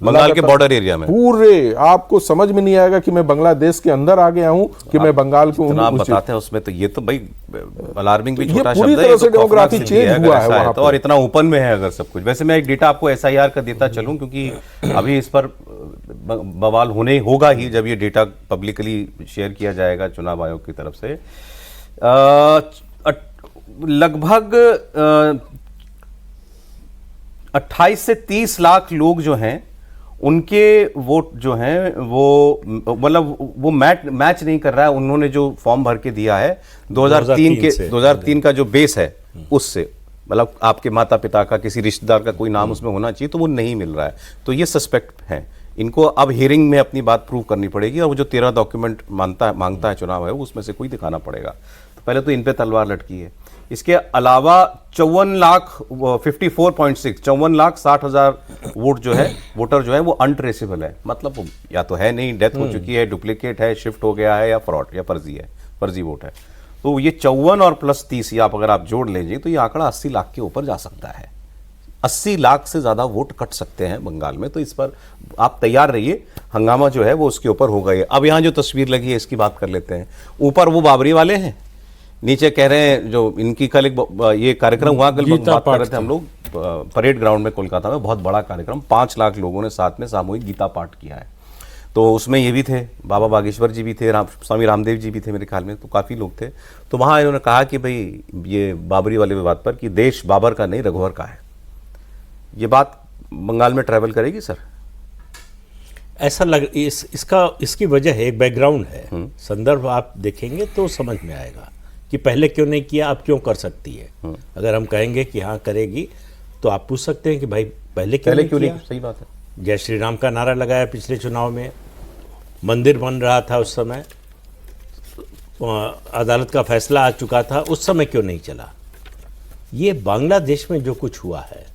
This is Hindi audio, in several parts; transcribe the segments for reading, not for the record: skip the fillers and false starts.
बंगाल के बॉर्डर एरिया में पूरे, आपको समझ में नहीं आएगा कि मैं बांग्लादेश के अंदर आ गया हूं कि मैं बंगाल को आप बताते हैं उसमें, तो ये तो भाई अलार्मिंग भी छोटा पूरी शब्द है, तरह से तो डेमोग्राफी खौफनाक चेंज स्थिति हुआ अगर है ऐसा वहां तो, और इतना ओपन में है अगर सब कुछ। वैसे मैं एक डेटा आपको SIR का देता चलूं, क्योंकि अभी इस पर बवाल होने होगा ही जब ये डेटा पब्लिकली शेयर किया जाएगा चुनाव आयोग की तरफ से। लगभग 28 से 30 लाख लोग जो हैं उनके वोट जो हैं वो मतलब वो मैच नहीं कर रहा है। उन्होंने जो फॉर्म भर के दिया है 2003 का जो बेस है उससे, मतलब आपके माता पिता का, किसी रिश्तेदार का कोई नाम उसमें होना चाहिए, तो वो नहीं मिल रहा है। तो ये सस्पेक्ट हैं, इनको अब हियरिंग में अपनी बात प्रूव करनी पड़ेगी, और वो जो 13 डॉक्यूमेंट मांगता है चुनाव है उसमें से कोई दिखाना पड़ेगा। तो पहले तो इन पे तलवार लटकी है। इसके अलावा 54,60,000 वोट जो है, वोटर जो है वो अनट्रेसेबल है, मतलब वो या तो है नहीं, डेथ हो चुकी है, डुप्लीकेट है, शिफ्ट हो गया है, या फ्रॉड या फर्जी वोट है। तो ये 54 और प्लस 30 या अगर आप जोड़ लीजिए तो ये आंकड़ा 80 लाख के ऊपर जा सकता है। 80 लाख से ज्यादा वोट कट सकते हैं बंगाल में। तो इस पर आप तैयार रहिए, हंगामा जो है वो उसके ऊपर होगा। ये अब यहाँ जो तस्वीर लगी है इसकी बात कर लेते हैं। ऊपर वो बाबरी वाले हैं, नीचे कह रहे हैं जो इनकी कल एक ये कार्यक्रम हुआ, कल बात कर रहे थे हम लोग परेड ग्राउंड में कोलकाता में, बहुत बड़ा कार्यक्रम, 5 लाख लोगों ने साथ में सामूहिक गीता पाठ किया है। तो उसमें ये भी थे, बाबा बागेश्वर जी भी थे, स्वामी रामदेव जी भी थे मेरे ख्याल में, तो काफ़ी लोग थे। तो वहाँ इन्होंने कहा कि भाई ये बाबरी वाले विवाद पर कि देश बाबर का नहीं रघुवर का है। ये बात बंगाल में ट्रैवल करेगी सर? ऐसा इसकी वजह है, एक बैकग्राउंड है, संदर्भ आप देखेंगे तो समझ में आएगा कि पहले क्यों नहीं किया, अब क्यों कर सकती है। अगर हम कहेंगे कि हाँ करेगी तो आप पूछ सकते हैं कि भाई पहले क्यों नहीं? सही बात है। जय श्री राम का नारा लगाया पिछले चुनाव में, मंदिर बन रहा था उस समय, अदालत का फैसला आ चुका था, उस समय क्यों नहीं चला? ये बांग्लादेश में जो कुछ हुआ है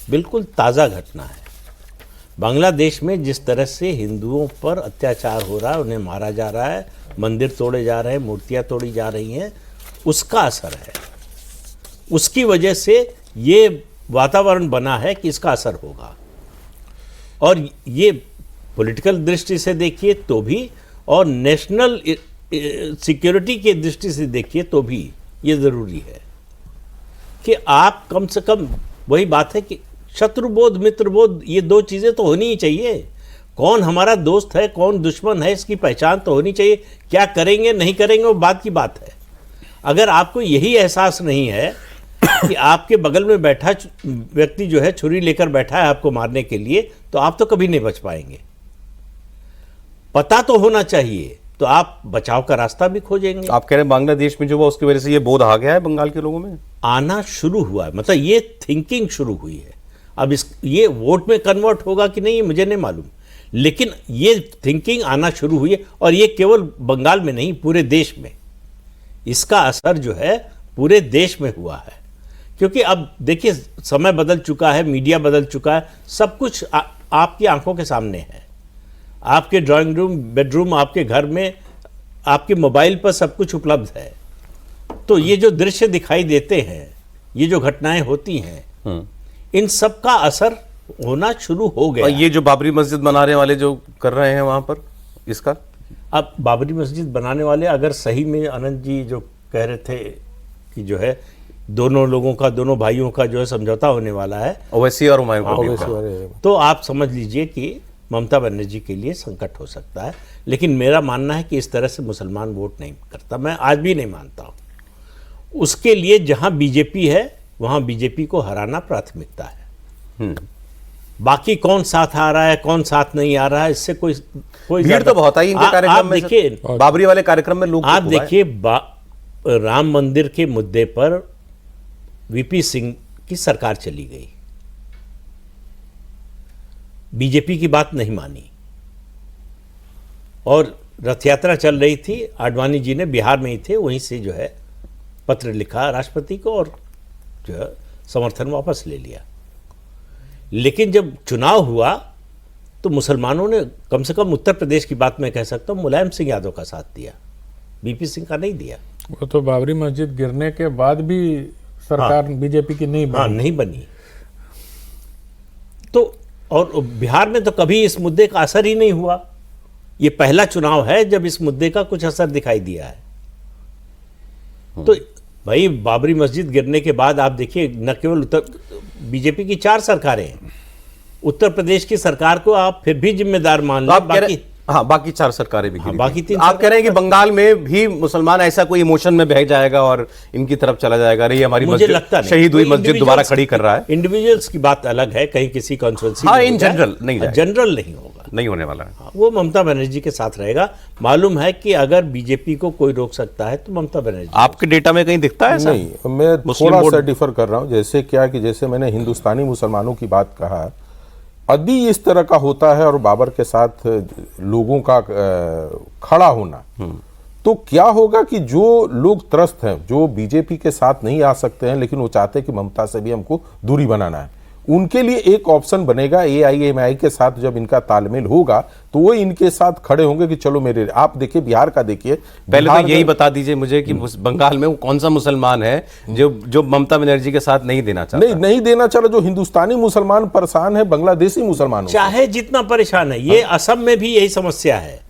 बिल्कुल ताज़ा घटना है। बांग्लादेश में जिस तरह से हिंदुओं पर अत्याचार हो रहा है, उन्हें मारा जा रहा है, मंदिर तोड़े जा रहे हैं, मूर्तियां तोड़ी जा रही हैं, उसका असर है। उसकी वजह से ये वातावरण बना है कि इसका असर होगा। और ये पॉलिटिकल दृष्टि से देखिए तो भी, और नेशनल सिक्योरिटी की दृष्टि से देखिए तो भी ये ज़रूरी है कि आप कम से कम, वही बात है कि शत्रुबोध मित्रबोध, ये दो चीज़ें तो होनी ही चाहिए। कौन हमारा दोस्त है, कौन दुश्मन है, इसकी पहचान तो होनी चाहिए। क्या करेंगे नहीं करेंगे वो बात की बात है। अगर आपको यही एहसास नहीं है कि आपके बगल में बैठा व्यक्ति जो है छुरी लेकर बैठा है आपको मारने के लिए, तो आप तो कभी नहीं बच पाएंगे। पता तो होना चाहिए, तो आप बचाव का रास्ता भी खोजेंगे। आप कह रहे हैं बांग्लादेश में जो हुआ उसकी वजह से ये बोध आ गया है बंगाल के लोगों में, आना शुरू हुआ है, मतलब ये थिंकिंग शुरू हुई है। अब ये वोट में कन्वर्ट होगा कि नहीं मुझे नहीं मालूम, लेकिन ये थिंकिंग आना शुरू हुई है। और ये केवल बंगाल में नहीं, पूरे देश में इसका असर जो है पूरे देश में हुआ है। क्योंकि अब देखिए समय बदल चुका है, मीडिया बदल चुका है, सब कुछ आपकी आंखों के सामने है। आपके ड्राइंग रूम, बेडरूम, आपके घर में, आपके मोबाइल पर सब कुछ उपलब्ध है। तो ये जो दृश्य दिखाई देते हैं, ये जो घटनाएं होती हैं, इन सब का असर होना शुरू हो गया। और ये जो बाबरी मस्जिद बनाने वाले जो कर रहे हैं वहां पर, इसका अब बाबरी मस्जिद बनाने वाले अगर सही में आनंद जी जो कह रहे थे कि जो है दोनों लोगों का, दोनों भाइयों का जो है समझौता होने वाला है, ओवैसी और हुमायूं कबीर का, तो आप समझ लीजिए कि ममता बनर्जी के लिए संकट हो सकता है। लेकिन मेरा मानना है कि इस तरह से मुसलमान वोट नहीं करता, मैं आज भी नहीं मानता हूँ। उसके लिए जहाँ बीजेपी है वहाँ बीजेपी को हराना प्राथमिकता है। बाकी कौन साथ आ रहा है, कौन साथ नहीं आ रहा है, इससे कोई भीड़ तो बहुत आई इनके कार्यक्रम में। देखिए बाबरी वाले कार्यक्रम में लोग, आप देखिए राम मंदिर के मुद्दे पर वीपी सिंह की सरकार चली गई, बीजेपी की बात नहीं मानी, और रथ यात्रा चल रही थी। आडवाणी जी ने बिहार में ही थे, वहीं से जो है पत्र लिखा राष्ट्रपति को और जो है समर्थन वापस ले लिया। लेकिन जब चुनाव हुआ तो मुसलमानों ने कम से कम उत्तर प्रदेश की बात मैं कह सकता हूँ मुलायम सिंह यादव का साथ दिया, वीपी सिंह का नहीं दिया। वो तो बाबरी मस्जिद गिरने के बाद भी सरकार बीजेपी की नहीं बनी। नहीं बनी। तो और बिहार में तो कभी इस मुद्दे का असर ही नहीं हुआ। ये पहला चुनाव है जब इस मुद्दे का कुछ असर दिखाई दिया है। तो भाई बाबरी मस्जिद गिरने के बाद आप देखिए, न केवल बीजेपी की 4 सरकारें हैं, उत्तर प्रदेश की सरकार को आप फिर भी जिम्मेदार मान लो। बाकी बाकी 4 सरकारें भी गिरी बाकी थी। 3 आप कह रहे हैं कि बंगाल में भी मुसलमान ऐसा कोई इमोशन में बह जाएगा और इनकी तरफ चला जाएगा, अरे हमारी मुझे लगता नहीं, शहीद हुई मस्जिद दोबारा खड़ी कर रहा है। इंडिविजुअल्स की बात अलग है, कहीं किसी कॉन्स्टिट्यूएंसी हाँ, इन जनरल नहीं जाएगा। जनरल नहीं होगा, नहीं होने वाला है। वो ममता बनर्जी के साथ रहेगा। मालूम है कि अगर बीजेपी को कोई रोक सकता है तो ममता बनर्जी। आपके डेटा में कहीं दिखता है ऐसा? नहीं, मैं मुस्लिम थोड़ा वोट- सा डिफर कर रहा हूं। जैसे क्या कि जैसे मैंने हिंदुस्तानी मुसलमानों की बात कहा, यदि इस तरह का होता है और बाबर के साथ लोगों का खड़ा होना, तो क्या होगा कि जो लोग त्रस्त हैं, जो बीजेपी के साथ नहीं आ सकते हैं लेकिन वो चाहते हैं कि ममता से भी हमको दूरी बनाना है, उनके लिए एक ऑप्शन बनेगा। एआईएमआई के साथ जब इनका तालमेल होगा तो वो इनके साथ खड़े होंगे कि चलो मेरे। आप देखिए बिहार का, देखिए पहले तो यही बता दीजिए मुझे कि बंगाल में वो कौन सा मुसलमान है जो ममता बनर्जी के साथ नहीं देना चाहता? नहीं देना चाह रहा। जो हिंदुस्तानी मुसलमान परेशान है बांग्लादेशी मुसलमानों से। चाहे जितना परेशान है, ये असम में भी यही समस्या है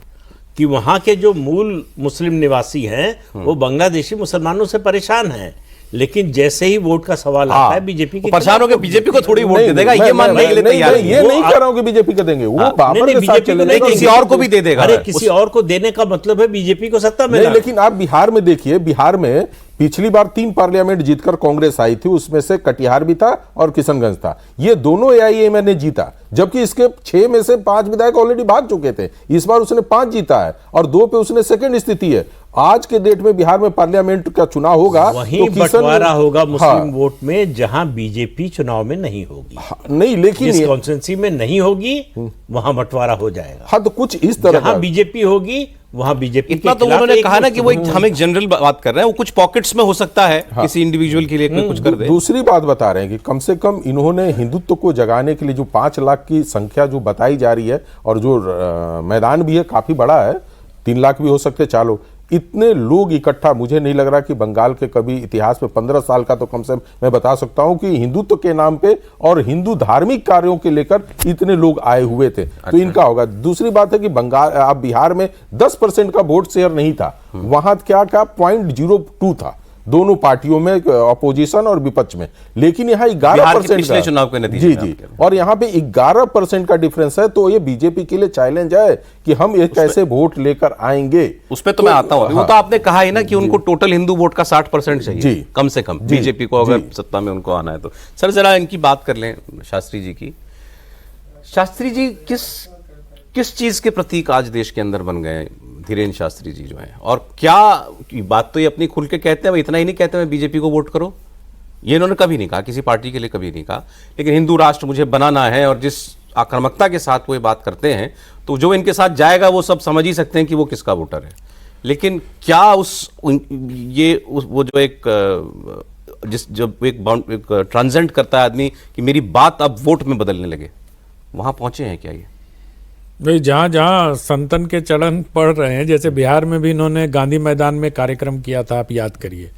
कि वहां के जो मूल मुस्लिम निवासी हैं वो बांग्लादेशी मुसलमानों से परेशान हैं, लेकिन जैसे ही वोट का सवाल आता है बीजेपी की परेशान हो के बीजेपी को थोड़ी वोट नहीं, दे देगा, मैं- ये मैं- मानने के लिए नहीं, तैयार नहीं, है। ये वो नहीं आप- कह रहा हूं कि बीजेपी को देंगे, वो बाबर नहीं, के साथ बीजेपी को चलेगा। नहीं, किसी और को भी दे देगा। अरे किसी और को देने का मतलब है बीजेपी को सत्ता में नहीं, लाना। लेकिन आप बिहार में देखिए, बिहार में पिछली बार 3 पार्लियामेंट जीतकर कांग्रेस आई थी, उसमें से कटिहार भी था और किशनगंज था। ये दोनों एआईएमआई ने जीता, जबकि इसके 6 में से 5 विधायक ऑलरेडी भाग चुके थे। इस बार उसने 5 जीता है और 2 पे उसने सेकंड स्थिति है। आज के डेट में बिहार में पार्लियामेंट का चुनाव होगा, वहीं तो बंटवारा होगा मुस्लिम हाँ, वोट में जहां बीजेपी चुनाव में नहीं होगी। नहीं, लेकिन जिस कॉन्स्टिट्यूंसी में नहीं होगी वहां बंटवारा हो जाएगा। हाँ, तो कुछ इस तरह जहां का बीजेपी होगी वहां बीजेपी इतना तो उन्होंने कहा ना कि वो हम एक जनरल बात कर रहे हैं, वो कुछ पॉकेट्स में हो सकता है, किसी इंडिविजुअल के लिए कोई कुछ कर दे। दूसरी बात बता रहे हैं कि कम से कम इन्होंने हिंदुत्व को जगाने के लिए जो 5 लाख की संख्या जो बताई जा रही है, और जो मैदान भी है काफी बड़ा है, 3 लाख भी हो सकते हैं, 4 लोग, इतने लोग इकट्ठा मुझे नहीं लग रहा कि बंगाल के कभी इतिहास में 15 साल का तो कम से कम मैं बता सकता हूं कि हिंदुत्व के नाम पे और हिंदू धार्मिक कार्यों के लेकर इतने लोग आए हुए थे। तो इनका होगा। दूसरी बात है कि बंगाल, अब बिहार में 10% का वोट शेयर नहीं था, वहां क्या 0.02 था दोनों पार्टियों में, अपोजिशन और विपक्ष में, लेकिन यहाँ 11% पिछले चुनाव के नतीजे जी, और यहाँ पे 11% का डिफरेंस है। तो ये बीजेपी के लिए चैलेंज है कि हम एक कैसे वोट लेकर आएंगे। उस पे तो मैं आता हूं। वो तो आपने कहा है ना कि उनको टोटल हिंदू वोट का 60% चाहिए, जी, कम से कम बीजेपी को अगर सत्ता में उनको आना है तो। सर जरा इनकी बात कर लें, शास्त्री जी की। शास्त्री जी किस चीज के प्रतीक आज देश के अंदर बन गए धीरेन्द्र शास्त्री जी जो हैं, और क्या बात तो ये अपनी खुल के कहते हैं, वो इतना ही नहीं कहते हैं बीजेपी को वोट करो, ये इन्होंने कभी नहीं कहा, किसी पार्टी के लिए कभी नहीं कहा, लेकिन हिंदू राष्ट्र मुझे बनाना है, और जिस आक्रामकता के साथ वो ये बात करते हैं तो जो इनके साथ जाएगा वो सब समझ ही सकते हैं कि वो किसका वोटर है। लेकिन क्या वो जो जब एक ट्रांजेंट करता है आदमी कि मेरी बात अब वोट में बदलने लगे, वहां पहुंचे हैं क्या ये? भाई जहाँ जहाँ संतन के चरण पढ़ रहे हैं, जैसे बिहार में भी इन्होंने गांधी मैदान में कार्यक्रम किया था, आप याद करिए।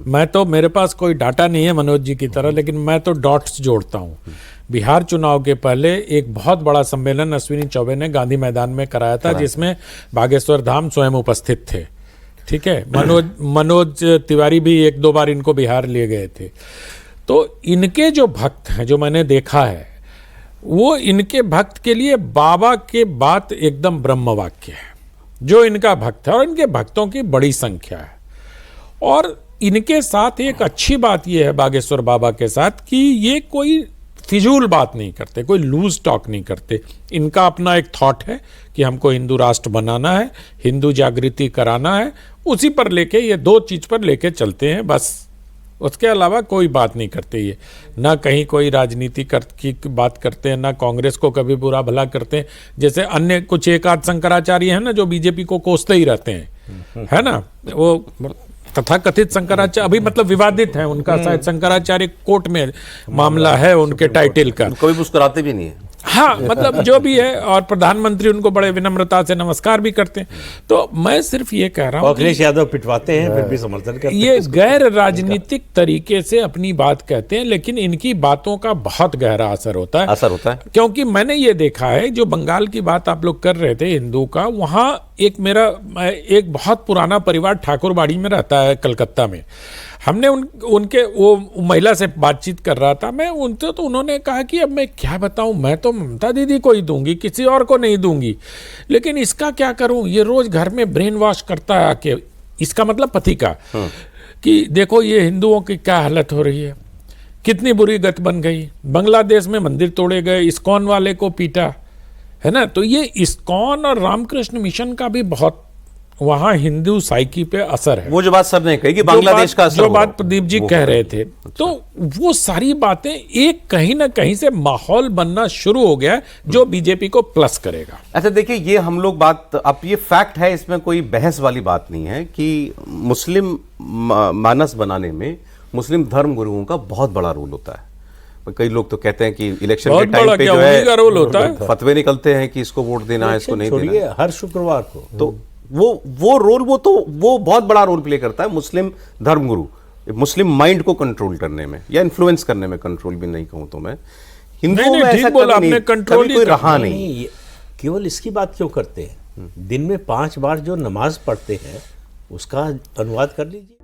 मैं तो, मेरे पास कोई डाटा नहीं है मनोज जी की तरह, लेकिन मैं तो डॉट्स जोड़ता हूँ। बिहार चुनाव के पहले एक बहुत बड़ा सम्मेलन अश्विनी चौबे ने गांधी मैदान में कराया था, जिसमें बागेश्वर धाम स्वयं उपस्थित थे। ठीक है, मनोज तिवारी भी 1-2 बार इनको बिहार ले गए थे। तो इनके जो भक्त हैं, जो मैंने देखा है, वो इनके भक्त के लिए बाबा के बात एकदम ब्रह्म वाक्य है। जो इनका भक्त है, और इनके भक्तों की बड़ी संख्या है, और इनके साथ एक अच्छी बात यह है बागेश्वर बाबा के साथ कि ये कोई फिजूल बात नहीं करते, कोई लूज टॉक नहीं करते। इनका अपना एक थॉट है कि हमको हिंदू राष्ट्र बनाना है, हिंदू जागृति कराना है, उसी पर लेके, ये 2 चीज पर लेके चलते हैं बस। उसके अलावा कोई बात नहीं करते ये, ना कहीं कोई राजनीति की बात करते हैं, ना कांग्रेस को कभी बुरा भला करते हैं, जैसे अन्य कुछ एक आध शंकराचार्य हैं ना जो बीजेपी को कोसते ही रहते हैं, है ना। वो तथाकथित शंकराचार्य अभी मतलब विवादित है, उनका शायद शंकराचार्य कोर्ट में मामला है उनके टाइटल का। कभी मुस्कुराते भी नहीं है। हाँ, मतलब जो भी है, और प्रधानमंत्री उनको बड़े विनम्रता से नमस्कार भी करते हैं। तो मैं सिर्फ ये कह रहा हूँ अखिलेश यादव पिटवाते हैं फिर भी समर्थन करते हैं। ये गैर राजनीतिक तरीके से अपनी बात कहते हैं, लेकिन इनकी बातों का बहुत गहरा असर होता है। असर होता है। क्योंकि मैंने ये देखा है, जो बंगाल की बात आप लोग कर रहे थे हिंदू का, वहाँ एक बहुत पुराना परिवार ठाकुरबाड़ी में रहता है कलकत्ता में। हमने उनके वो महिला से बातचीत कर रहा था मैं उनसे, तो उन्होंने कहा कि अब मैं क्या बताऊं, मैं तो ममता दीदी को ही दूंगी, किसी और को नहीं दूंगी, लेकिन इसका क्या करूं, ये रोज घर में ब्रेन वॉश करता है आके, इसका मतलब पति का, कि देखो ये हिंदुओं की क्या हालत हो रही है, कितनी बुरी गत बन गई, बांग्लादेश में मंदिर तोड़े गए, इस्कॉन वाले को पीटा, है ना। तो ये इस्कॉन और रामकृष्ण मिशन का भी बहुत वहाँ हिंदू साइकी पे असर है। वो जो बात सबने कही कि बांग्लादेश का असर जो हो रहा बात प्रदीप जी कह रहे थे, तो वो सारी बातें एक कहीं ना कहीं से माहौल बनना शुरू हो गया है जो बीजेपी को प्लस करेगा। अच्छा देखिए, ये हम लोग बात, अब ये फैक्ट है, इसमें कोई बहस वाली बात नहीं है कि मुस्लिम मानस बनाने में मुस्लिम धर्म गुरुओं का बहुत बड़ा रोल होता है। कई लोग तो कहते हैं कि इलेक्शन के टाइम पे जो है रोल होता है, फतवे निकलते हैं कि इसको वोट देना है, इसको नहीं देना है। हर शुक्रवार को तो वो रोल, वो बहुत बड़ा रोल प्ले करता है मुस्लिम धर्मगुरु, मुस्लिम माइंड को कंट्रोल करने में या इन्फ्लुएंस करने में, कंट्रोल भी नहीं कहूं तो मैं, हिंदुओं में ऐसा कभी कोई रहा नहीं। केवल इसकी बात क्यों करते हैं? दिन में 5 बार जो नमाज पढ़ते हैं उसका अनुवाद कर लीजिए।